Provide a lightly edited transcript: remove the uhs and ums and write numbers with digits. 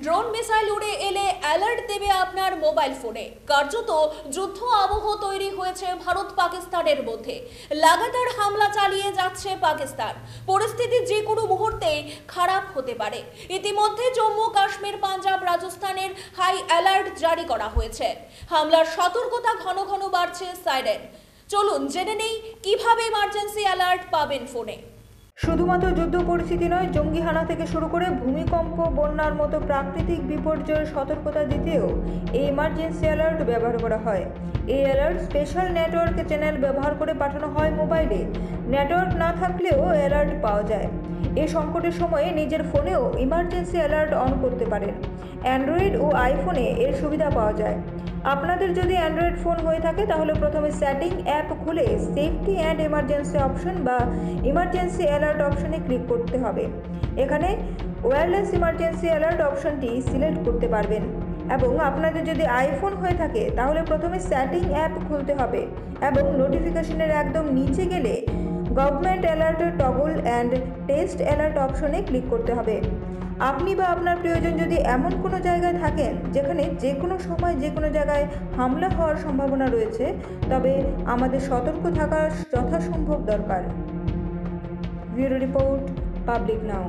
Drone missile উড়ে এলে alert দেবে আপনার মোবাইল ফোনে। কার্যত যুদ্ধ আবহ তৈরি হয়েছে ভারত পাকিস্তানের মধ্যে। লাগাতার হামলা চালিয়ে যাচ্ছে পাকিস্তান। পরিস্থিতি যে কোনো মুহূর্তেই খারাপ হতে পারে। ইতিমধ্যে জম্মু কাশ্মীর, পাঞ্জাব, রাজস্থানের হাই অ্যালার্ট জারি করা হয়েছে। হামলার সতর্কতা ঘন ঘন বাড়ছে সাইরেন। চলুন জেনে নেই কিভাবে ইমার্জেন্সি অ্যালার্ট পাবেন ফোনে। শুধুমাত্র যুদ্ধ পরিস্থিতি নয়, জঙ্গি হানা থেকে শুরু করে ভূমিকম্প, বন্যার মতো প্রাকৃতিক বিপর্যয়ের সতর্কতা দিতেও এই ইমার্জেন্সি অ্যালার্ট ব্যবহার করা হয়। এই অ্যালার্ট স্পেশাল নেটওয়ার্ক চ্যানেল ব্যবহার করে পাঠানো হয় মোবাইলে। নেটওয়ার্ক না থাকলেও অ্যালার্ট পাওয়া যায়। এই সংকটের সময়ে নিজের ফোনেও ইমার্জেন্সি অ্যালার্ট অন করতে পারেন। অ্যান্ড্রয়েড ও আইফোনে এর সুবিধা পাওয়া যায়। আপনাদের যদি অ্যান্ড্রয়েড ফোন হয়ে থাকে তাহলে প্রথমে সেটিং অ্যাপ খুলে সেফটি অ্যান্ড এমার্জেন্সি অপশন বা ইমার্জেন্সি অ্যালার্ট অপশনে ক্লিক করতে হবে। এখানে ওয়্যারলেস ইমার্জেন্সি অ্যালার্ট অপশনটি সিলেক্ট করতে পারবেন। এবং আপনাদের যদি আইফোন হয়ে থাকে তাহলে প্রথমে সেটিং অ্যাপ খুলতে হবে এবং নোটিফিকেশনের একদম নিচে গেলে government alert toggle and test alert অপশনে ক্লিক করতে হবে। আপনি বা আপনার প্রিয়জন যদি এমন কোনো জায়গায় থাকেন যেখানে যে কোনো সময় যে কোনো জায়গায় হামলা হওয়ার সম্ভাবনা রয়েছে, তবে আমাদের সতর্ক থাকা যথাসম্ভব দরকার। ব্যুরো রিপোর্ট, পাবলিক নাও।